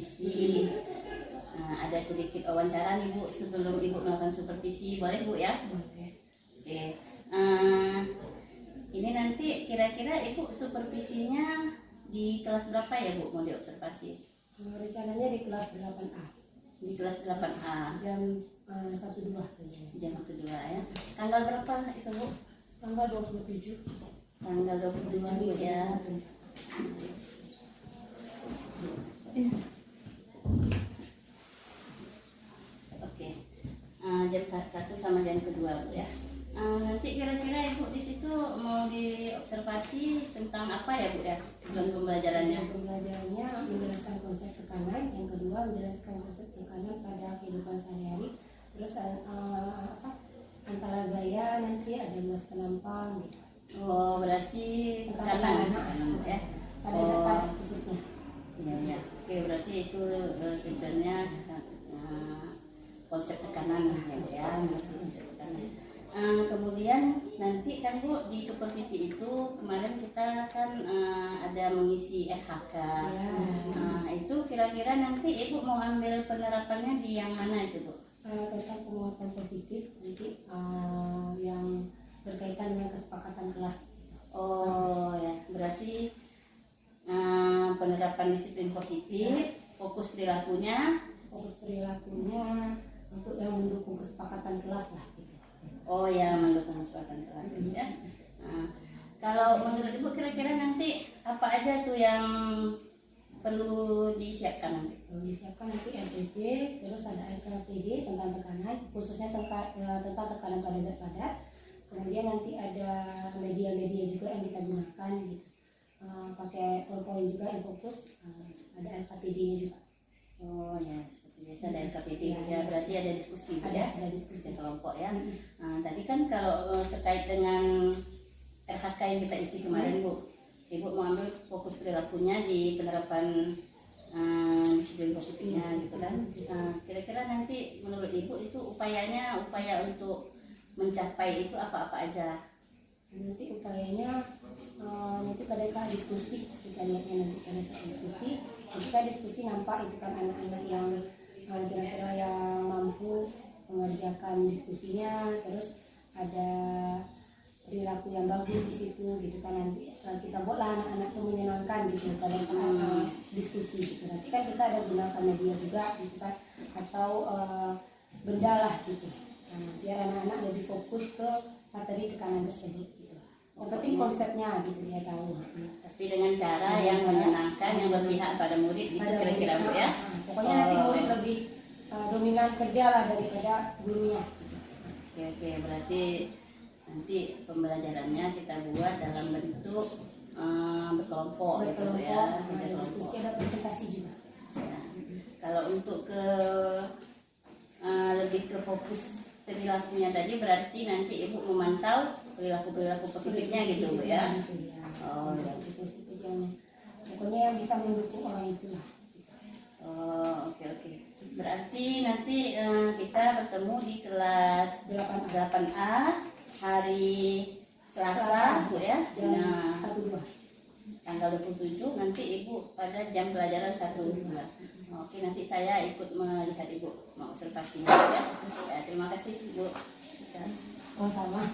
supervisi. Nah, ada sedikit wawancara nih Bu sebelum Ibu melakukan supervisi, boleh Bu ya? Boleh. Oke. Ini nanti kira-kira Ibu supervisinya di kelas berapa ya Bu mau diobservasi? Rencananya di kelas 8A. Di kelas 8A. Jam 1.2. Jam 1.2 ya. Tanggal berapa itu Bu? Tanggal 27. Tanggal 27 ya. Oke. Jam 1 sama jam kedua Bu ya. Nanti kira-kira Ibu di situ mau diobservasi tentang apa ya Bu ya? Tujuan pembelajarannya. Pembelajarannya menjelaskan konsep tekanan, yang kedua menjelaskan konsep tekanan pada kehidupan sehari-hari. Terus antara gaya nanti ada luas penampang gitu. Oh, berarti tekanan ya. Pada saat khususnya. Iya. Oke, berarti itu tujuannya konsep tekanan ya, konsep tekanan. Kemudian nanti kan Bu di supervisi itu kemarin kita kan ada mengisi RHK. Ya. Itu kira-kira nanti Ibu mau ambil penerapannya di yang mana itu Bu? Tentang penguatan positif nanti yang berkaitan dengan kesepakatan kelas. Oh ya, berarti penerapan disiplin positif, fokus perilakunya untuk yang mendukung kesepakatan kelas lah gitu. Oh ya, mendukung kesepakatan kelas ya. Kalau menurut Ibu kira-kira nanti apa aja tuh yang perlu disiapkan nanti? Disiapkan nanti RTP, terus ada LKPD tentang tekanan, khususnya tentang tekanan pada zat padat. Kemudian nanti ada media-media juga yang kita gunakan gitu. Pakai PowerPoint juga yang fokus, ada LKPD-nya juga. Oh ya, seperti biasa ada LKPD ya. Berarti ada diskusi ya? Ada diskusi kelompok ya. Tadi kan kalau terkait dengan RHK yang kita isi kemarin Bu, Ibu mau ambil fokus perilakunya di penerapan disiplin positifnya gitu kan. Kira-kira nanti menurut Ibu itu upaya untuk mencapai itu apa-apa aja? Nanti upayanya nanti pada saat diskusi, kita lihatnya nanti pada saat diskusi, ketika diskusi nampak itu kan anak-anak yang kira-kira yang mampu mengerjakan diskusinya, terus ada perilaku yang bagus di situ gitu kan. Nanti kita buatlah anak-anak itu menyenangkan gitu pada saat diskusi gitu. Nanti kan kita ada gunakan media juga gitu kan, atau benda lah gitu, biar anak-anak lebih fokus ke materi tekanan tersebut gitu. Yang penting konsepnya gitu dia tahu. Tapi dengan cara yang menyenangkan, yang berpihak pada murid itu kira-kira Bu ya. Pokoknya nanti murid lebih dominan kerja lah daripada gurunya. Oke, berarti nanti pembelajarannya kita buat dalam bentuk berkelompok gitu ya. Ada diskusi, ada presentasi juga. Ya. Kalau untuk lebih ke fokus perilakunya tadi, berarti nanti Ibu memantau perilaku positifnya gitu Bu ya. Oh ya. Pokoknya yang bisa mendukung orang itu lah. Oh oke. Berarti nanti kita bertemu di kelas 8A hari Selasa Bu ya. Jam 1.2. Tanggal 27 nanti Ibu pada jam pelajaran 1.2. Oke, nanti saya ikut melihat Ibu mengobservasinya ya. Terima kasih Bu. Oh sama.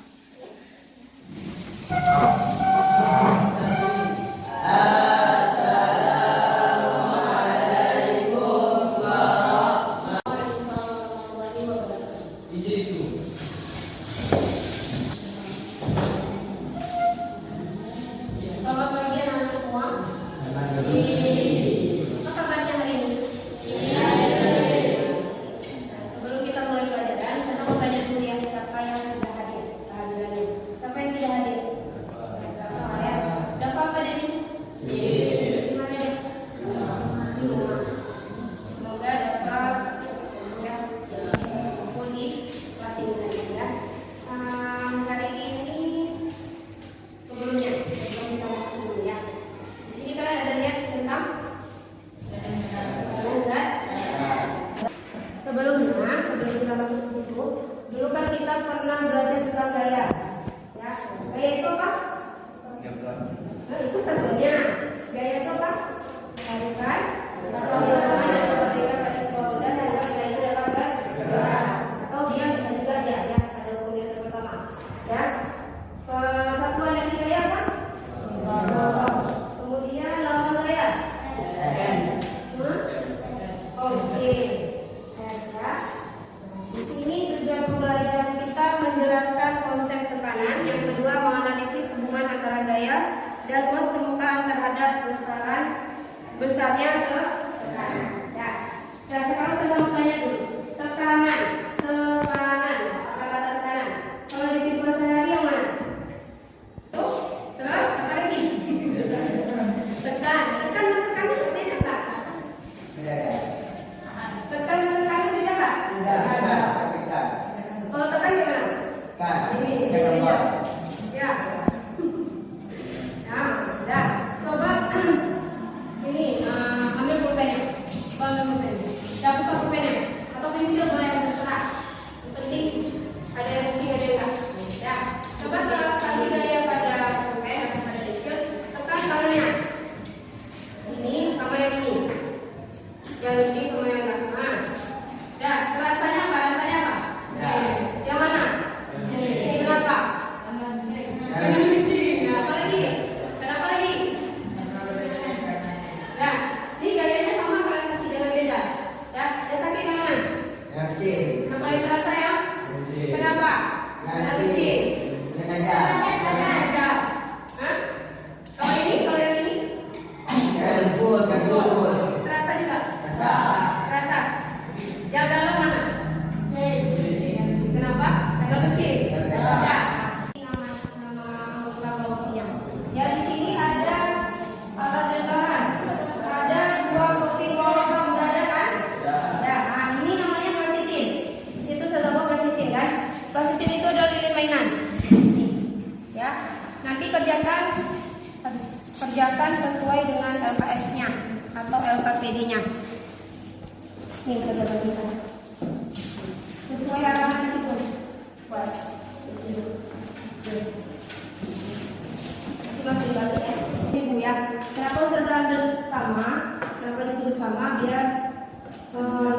Selamat pagi anak-anak semua. Apa kabarnya hari ini? Sebelum kita mulai pelajaran, kita mau tanya dulu yang siapa yang sudah hadir kehadirannya. Siapa yang tidak hadir? Ya. Udah apa hari ini? Di mana dia? Di rumah. Semoga dapat yang bisa kumpul di kelas ini nanti ya. Hari ini sebelum kita masuk dulu ya. Di sini kan ada lihat tentang zat. Sebelum kita masuk ke situ, dulu kan kita pernah belajar tentang gaya. Ya, gaya itu apa? Nah, itu satunya. Gaya itu apa? Tarikan atau terhadap besarnya tekanan. Ya. Nah, sekarang saya mau tanya dulu. Tekanan. Apa kata tekanan? Kalau di kehidupan sehari yang mana? Tuh, terus apa lagi? Tekan beda nggak? Tekan dan tekan beda nggak? Kalau tekan gimana? Ini ya. Ya. Nah, ya. Coba ini ambil pulpennya. Ambil pulpen. Ya, buka pulpennya. Atau pensil boleh terserah. Yang penting ada yang penting ada yang enggak. Ya. Coba kasih gaya pada pulpen atau pada pensil. Tekan tangannya. Ini sama yang ini. Yang ini sama yang enggak. Nah. Ya, rasanya apa? Yang mana? Kenapa? Kenapa lagi? Nah, ini gayanya sama, kalian kasih jalan beda. Ya, yang sakit yang mana? Yang paling terasa ya? Kenapa? Karena kecil. Hah? Kalau yang ini? Terasa juga? Terasa. Yang dalam mana? Kenapa? Karena kecil. Ya. Nama kelompoknya. Ya, di sini ada alat dan bahan. Ada 2 keping logam berada kan? Ya. Nah, ini namanya plasitin. Di situ terdapat plasitin kan? Plasitin itu adalah lilin mainan. Ya. Nanti kerjakan sesuai dengan LKS-nya atau LKPD-nya. Nih, kerjakan kita. Sesuai arahan itu. Buat. Masih dibalik ya. Ibu ya. Kenapa sederhana sama? Kenapa disuruh sama? Biar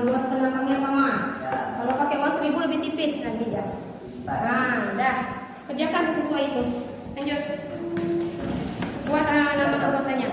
luas penambangnya sama. Kalau pakai uang 1000 lebih tipis nanti ya. Nah, dah. Kerjakan sesuai itu. Lanjut. Buat nama anggotanya.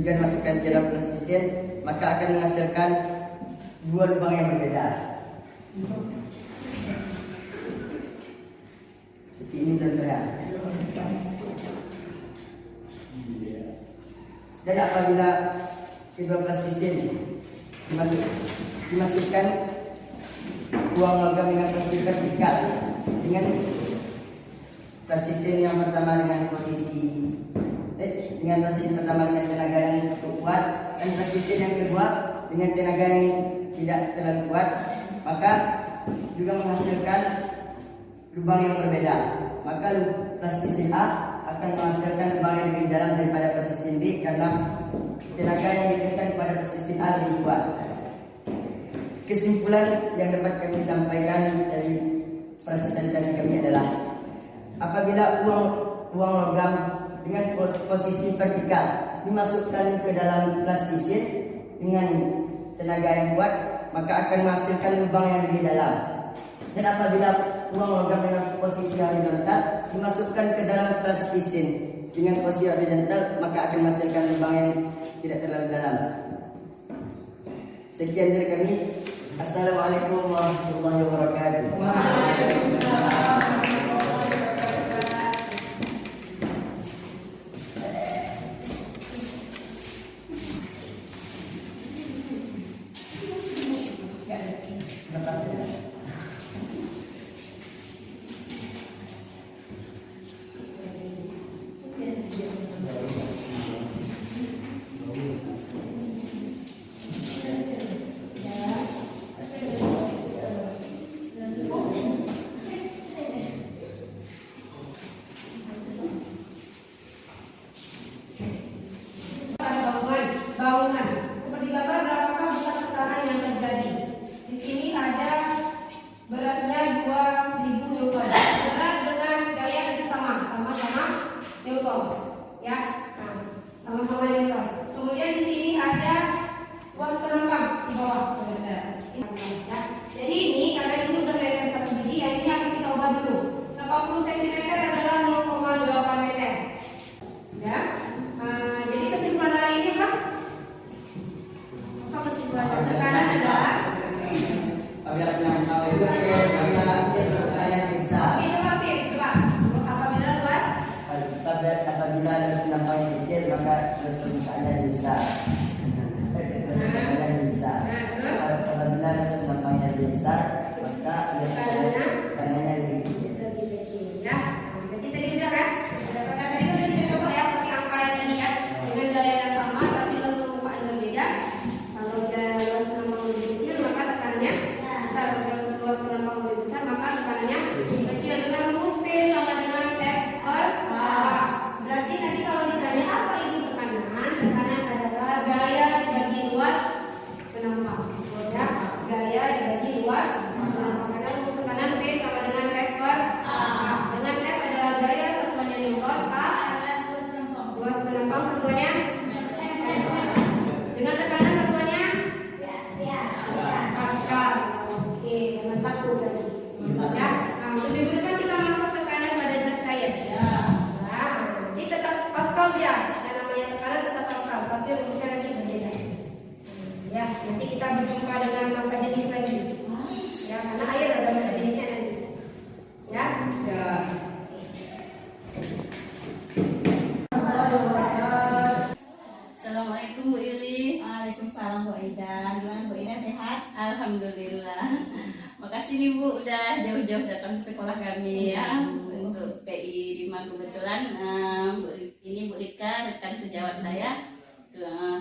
juga dimasukkan ke dalam plastisien, maka akan menghasilkan 2 lubang yang berbeda. Seperti ini contohnya. Dan apabila kedua plastisien dimasukkan uang logam dengan posisi vertikal, dengan plastisien yang pertama dengan posisi dengan plastisien pertama dengan tenaga yang cukup kuat dan plastisien yang kedua dengan tenaga yang tidak terlalu kuat, maka juga menghasilkan lubang yang berbeda. Maka plastisien A akan menghasilkan lubang yang lebih dalam daripada pesisir B karena tenaga yang diberikan kepada pesisir A lebih kuat. Kesimpulan yang dapat kami sampaikan dari presentasi kami adalah apabila uang logam dengan posisi vertikal dimasukkan ke dalam plastisir dengan tenaga yang kuat, maka akan menghasilkan lubang yang lebih dalam. Dan apabila uang logam dengan posisi horizontal dimasukkan ke dalam plastisir dengan posisi horizontal, maka akan menghasilkan lubang yang tidak terlalu dalam. Sekian dari kami. Assalamualaikum warahmatullahi wabarakatuh. Bangunan. Seperti Bapak, berapakah besar tekanan yang terjadi? Di sini ada beratnya 2000 Newton. Berat dengan gaya itu sama-sama Newton. Ya, nah, sama-sama Newton. Kemudian di sini ada kuas penambang di bawah. Ya. Jadi ini karena ini udah meter 1 biji, yang ini harus kita ubah dulu. 80 cm adalah 0,8 meter. Ya. Jadi kesimpulan hari ini apa? Kesimpulan tekanan adalah apabila ada penambang yang kecil maka permukaannya lebih besar. Apabila ada penambang yang lebih besar maka tekanannya lebih kecil. Ya, berarti tadi udah kan? Udah pada tadi udah kita coba ya pakai angka yang tadi ya dengan gaya yang sama tapi luas permukaan berbeda. Kalau dia luas penambang lebih kecil maka tekanannya besar. Kalau luas penambang lebih besar maka tekanannya kecil. Dengan rumus P sama dengan F/A. Berarti nanti kalau ditanya apa itu tekanan? Tekanan adalah gaya dibagi luas penambang. Ya, gaya dibagi luas penambang. Karena rumus tekanan P sama dengan F/A. Dengan F adalah gaya, satuannya Newton. A adalah luas penambang, satuannya. Dengan tekanan satuannya Pascal. Oke, jangan takut berarti. Ya. Nah, lebih dulu kan kita masuk tekanan pada zat cair. Nah, jadi tetap Pascal dia. Yang namanya tekanan tetap Pascal, tapi rumusnya nanti berbeda. Ya, nanti kita berjumpa dengan massa jenis lagi. Ya, karena air ada massa jenisnya nanti. Ya. Assalamualaikum Bu Yuli. Waalaikumsalam Bu Aida. Gimana Bu Aida, sehat? Alhamdulillah. Makasih nih Bu udah jauh-jauh datang ke sekolah kami ya untuk PI 5 kebetulan. Ini Bu Rika rekan sejawat saya,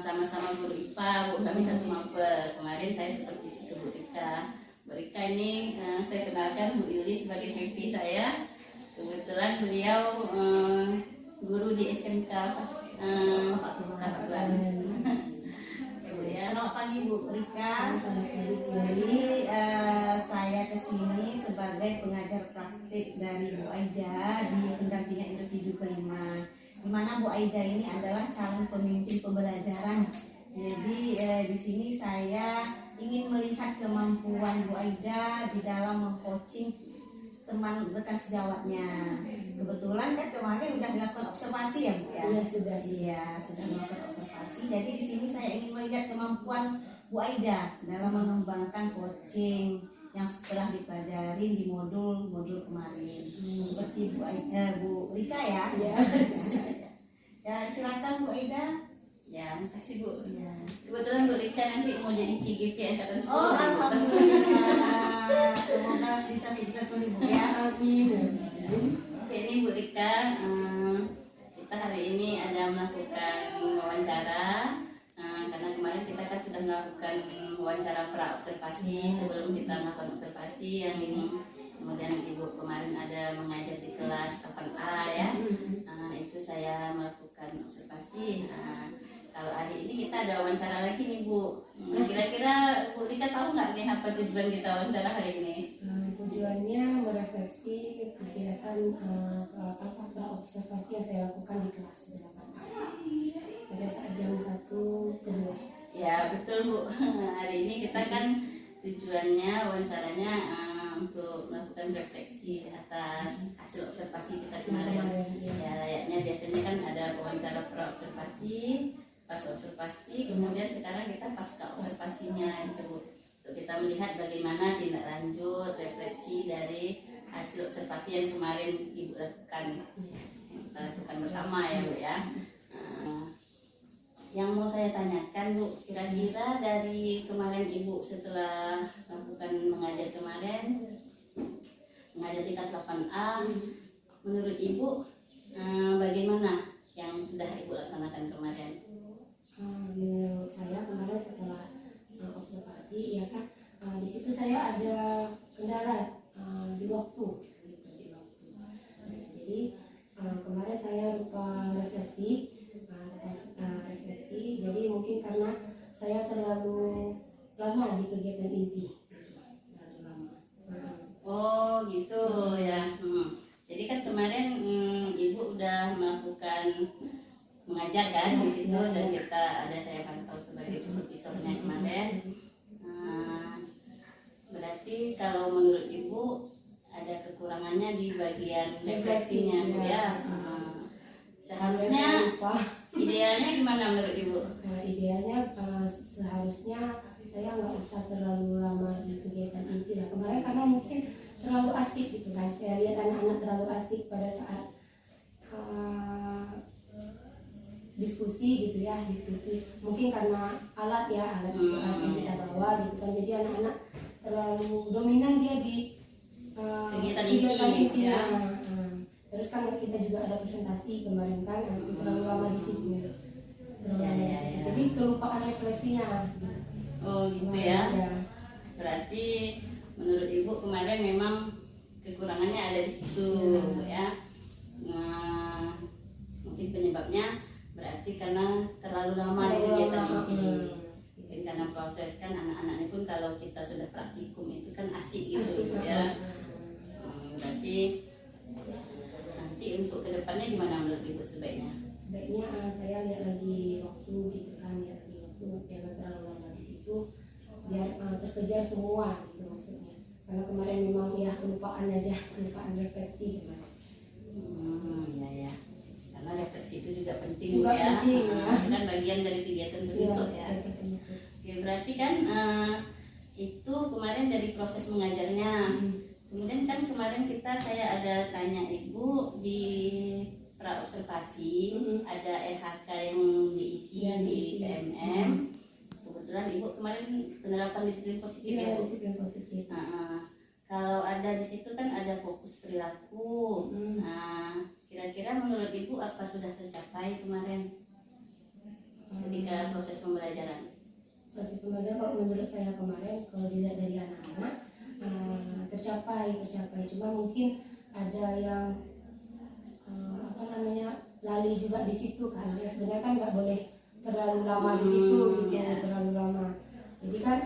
sama-sama guru IPA. Bu kami satu mapel. Kemarin saya supervisi ke Bu Rika. Bu Rika ini saya kenalkan Bu Yuli sebagai VP saya. Kebetulan beliau guru di SMK Pakuan. Selamat pagi Bu Rika. Selamat pagi Bu Yuli. Saya kesini sebagai pengajar praktik dari Bu Aida di pendampingan individu kelima. Di mana Bu Aida ini adalah calon pemimpin pembelajaran. Jadi di sini saya ingin melihat kemampuan Bu Aida di dalam mengcoaching teman rekan sejawatnya. Kebetulan kan kemarin sudah dilakukan observasi ya Bu ya. Iya, sudah. Iya, sudah melakukan observasi. Jadi di sini saya ingin melihat kemampuan Bu Aida dalam mengembangkan coaching yang setelah dipelajari di modul kemarin. Seperti Bu Rika ya. Iya. Ya, silakan Bu Aida. Ya, makasih Bu. Ya. Kebetulan Bu Rika nanti mau jadi CGP angkatan 10. Oh, alhamdulillah. Semoga bisa sukses Bu ya. Amin. Oke, ini Bu Rika, kita hari ini ada melakukan wawancara karena kemarin kita kan sudah melakukan wawancara pra observasi sebelum kita melakukan observasi yang ini kemudian ibu kemarin ada mengajar di kelas 8A ya. Itu saya melakukan observasi. Kalau hari ini kita ada wawancara lagi nih Bu. Kira-kira Bu Rika tahu nggak nih apa tujuan kita wawancara hari ini? Tujuannya merefleksi kegiatan observasi yang saya lakukan di kelas 8A pada saat jam 1 ke 2. Ya betul Bu. Hari ini kita kan tujuannya wawancaranya untuk melakukan refleksi atas hasil observasi kita kemarin. Ya layaknya biasanya kan ada wawancara pra-observasi, pas observasi, kemudian sekarang kita pasca observasinya gitu Bu. Untuk kita melihat bagaimana tindak lanjut refleksi dari hasil observasi yang kemarin Ibu lakukan. Kita lakukan bersama ya Bu ya. Yang mau saya tanyakan Bu, kira-kira dari kemarin Ibu setelah melakukan mengajar kemarin, mengajar di kelas 8A, menurut Ibu bagaimana yang sudah Ibu laksanakan kemarin? Menurut saya kemarin setelah observasi ya kan, di situ saya ada kendala di waktu. Jadi kemarin saya lupa refleksi. Jadi mungkin karena saya terlalu lama di kegiatan inti. Oh gitu ya. Jadi kan kemarin Ibu udah melakukan mengajar kan di situ dan kita ada saya pantau sebagai supervisornya kemarin. Berarti kalau menurut Ibu ada kekurangannya di bagian refleksinya Bu ya. Seharusnya idealnya gimana menurut Ibu? Idealnya seharusnya saya nggak usah terlalu lama di kegiatan inti lah. Kemarin karena mungkin terlalu asik gitu kan. Saya lihat anak-anak terlalu asik pada saat diskusi gitu ya, diskusi. Mungkin karena alat yang kita bawa gitu kan. Jadi anak-anak terlalu dominan dia di kegiatan inti ya. Terus kan kita juga ada presentasi kemarin kan, terlalu lama di situ. Jadi kelupaan refleksinya. Oh gitu ya. Berarti menurut Ibu kemarin memang kekurangannya ada di situ ya. Mungkin penyebabnya berarti karena terlalu lama di kegiatan inti. Mungkin karena proses kan anak-anak ini pun kalau kita sudah praktikum itu kan asik gitu ya. Berarti nanti untuk kedepannya gimana menurut Ibu sebaiknya? Sebaiknya saya lihat lagi waktu gitu kan, lihat lagi waktu jangan terlalu lama di situ biar terkejar semua gitu maksudnya. Karena kemarin memang ya kelupaan refleksi kemarin. Ya. Karena refleksi itu juga penting Juga ya. penting, ya. Kan bagian dari kegiatan penuntut ya. Oke, berarti kan itu kemarin dari proses mengajarnya. Kemudian kan kemarin saya ada tanya Ibu di pra-observasi ada RHK yang diisi di PMM. Kebetulan Ibu kemarin penerapan disiplin positif ya Bu? Disiplin positif. Kalau ada di situ kan ada fokus perilaku. Kira-kira menurut Ibu apa sudah tercapai kemarin ketika proses pembelajaran? Proses pembelajaran kalau menurut saya kemarin kalau dilihat dari anak-anak tercapai. Cuma mungkin ada yang lali juga di situ kan. Ya sebenarnya kan nggak boleh terlalu lama di situ gitu, terlalu lama. Jadi kan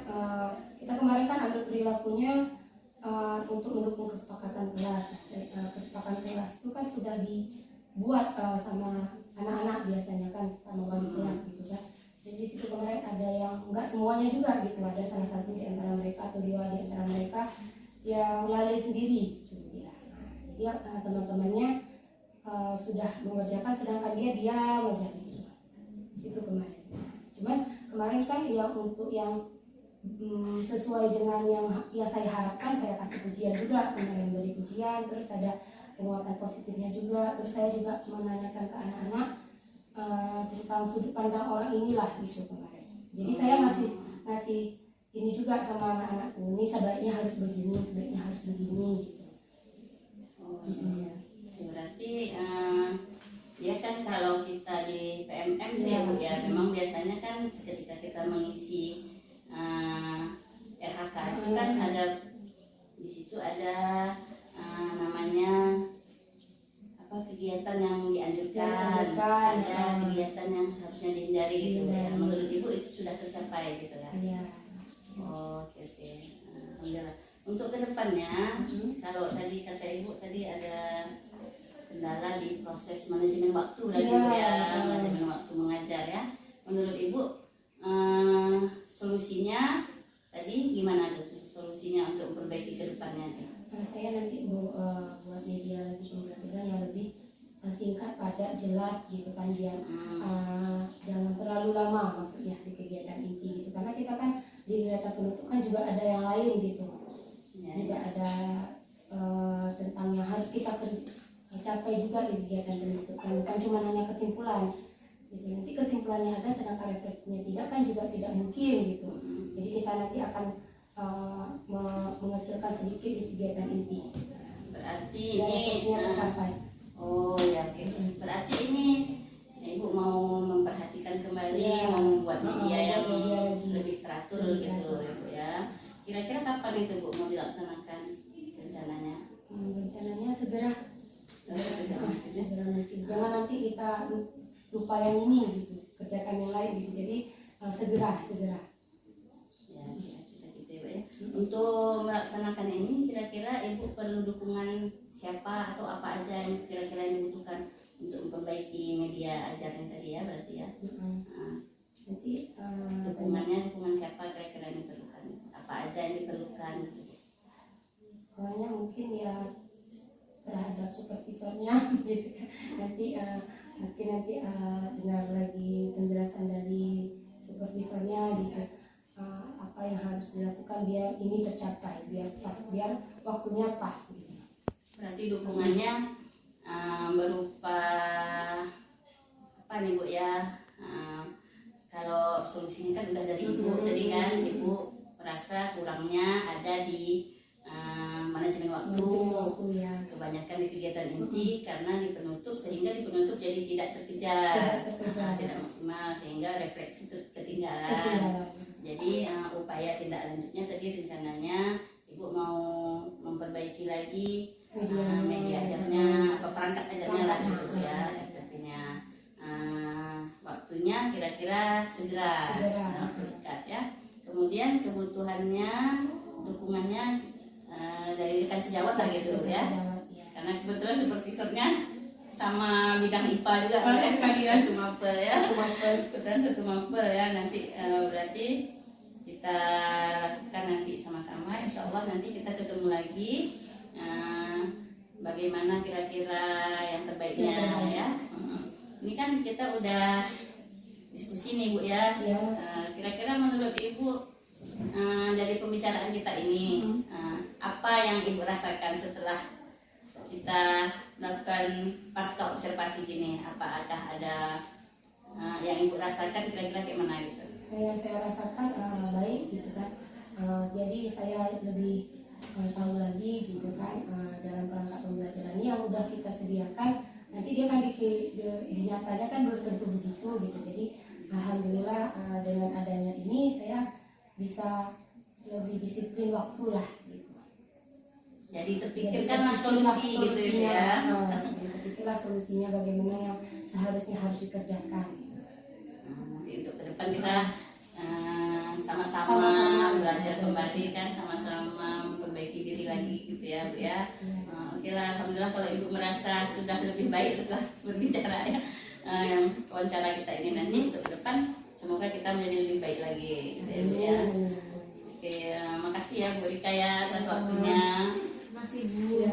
kita kemarin kan ambil perilakunya untuk mendukung kesepakatan kelas. Kesepakatan kelas itu kan sudah dibuat sama anak-anak biasanya kan, sama wali kelas gitu kan. Jadi di situ kemarin ada yang nggak semuanya juga gitu, ada salah satu di antara mereka atau dua di antara mereka yang lalai sendiri gitu ya. Dia teman-temannya sudah mengerjakan sedangkan dia diam aja di situ kemarin. Cuman kemarin kan ya untuk yang sesuai dengan yang saya harapkan saya kasih pujian juga, kemarin beri pujian, terus ada penguatan positifnya juga, terus saya juga menanyakan ke anak-anak tentang sudut pandang orang inilah gitu kemarin. Jadi saya ngasih ini juga sama anak-anakku, ini sebaiknya harus begini gitu. Berarti ya kan kalau kita di PMM ya Bu ya, memang biasanya kan ketika kita mengisi RHK itu kan ada di situ ada tercapai gitu ya. Iya. Oh, oke oke. Alhamdulillah. Untuk kedepannya, kalau tadi kata ibu tadi ada kendala di proses manajemen waktu lagi Iya. Bu, ya, manajemen waktu mengajar ya. Menurut ibu solusinya tadi gimana tuh solusinya untuk memperbaiki kedepannya nih? Saya nanti buat media lagi pembelajaran yang lebih singkat, padat, jelas gitu kan, biar jangan terlalu lama maksudnya di kegiatan inti gitu, karena kita kan di kegiatan penutup kan juga ada yang lain gitu, Ya, juga ada tentang yang harus kita capai juga di kegiatan penutup kan, bukan cuma hanya kesimpulan gitu. Nanti kesimpulannya ada sedangkan refleksinya tidak kan juga tidak mungkin gitu. Jadi kita nanti akan mengecilkan sedikit di kegiatan inti. berarti Biar ini refleksinya tercapai. oh ya oke. Berarti ini ibu mau memperhatikan kembali, Ya. mau membuat media yang media lagi. lebih teratur Lebih gitu teratur. ya Bu ya. Kira-kira kapan itu Bu mau dilaksanakan rencananya? Rencananya segera. Segera mungkin ya. Segera mungkin. Jangan nanti kita lupa yang ini gitu, kerjakan yang lain gitu. Jadi segera. Ya, kita gitu ya Bu ya. Untuk melaksanakan ini kira-kira ibu perlu dukungan siapa atau apa aja yang kira-kira dibutuhkan untuk memperbaiki media ajarnya tadi ya berarti ya. Nah, Nanti dukungan siapa kira-kira yang diperlukan? Apa aja yang diperlukan? pokoknya mungkin ya terhadap supervisornya gitu kan. Nanti mungkin nanti dengar lagi penjelasan dari supervisornya gitu, apa yang harus dilakukan biar ini tercapai, biar waktunya pas gitu. Berarti dukungannya berupa apa nih Bu ya? Kalau solusinya kan udah dari ibu tadi kan, ibu merasa kurangnya ada di manajemen waktu. Ya. Kebanyakan di kegiatan inti karena di penutup, sehingga di penutup jadi tidak terkejar, tidak maksimal, sehingga refleksi ketinggalan. Jadi upaya tindak lanjutnya tadi rencananya ibu mau memperbaiki lagi media ajarnya, apa perangkat ajarnya lah gitu ya, artinya waktunya kira-kira segera. Dekat ya. Kemudian kebutuhannya, dukungannya dari rekan sejawat lah gitu ya. Karena kebetulan supervisornya sama bidang IPA juga kalian satu mapel ya. Kebetulan satu mapel ya. Nanti berarti kita lakukan nanti sama-sama. Insya Allah nanti kita ketemu lagi. Bagaimana kira-kira yang terbaiknya ya. Ini kan kita udah diskusi nih Bu ya. Kira-kira menurut Ibu dari pembicaraan kita ini apa yang Ibu rasakan setelah kita melakukan pasca observasi gini? Apakah ada yang Ibu rasakan kira-kira gimana gitu? Yang saya rasakan baik gitu kan. Jadi saya lebih tahu lagi gitu kan dalam perangkat pembelajaran ini yang udah kita sediakan, nanti dia kan dinyatanya kan belum tentu begitu gitu. Jadi alhamdulillah dengan adanya ini saya bisa lebih disiplin waktu lah gitu. Jadi terpikirkanlah solusi gitu ya. Terpikirlah solusinya bagaimana yang seharusnya harus dikerjakan. Nanti untuk ke depan kita sama-sama belajar kembali kan, sama-sama memperbaiki diri lagi gitu ya Bu ya. Oke lah, alhamdulillah kalau Ibu merasa sudah lebih baik setelah berbicara ya, yang wawancara kita ini nanti untuk ke depan semoga kita menjadi lebih baik lagi gitu ya Bu ya. Oke, makasih ya Bu Rika ya atas waktunya. Masih Bu.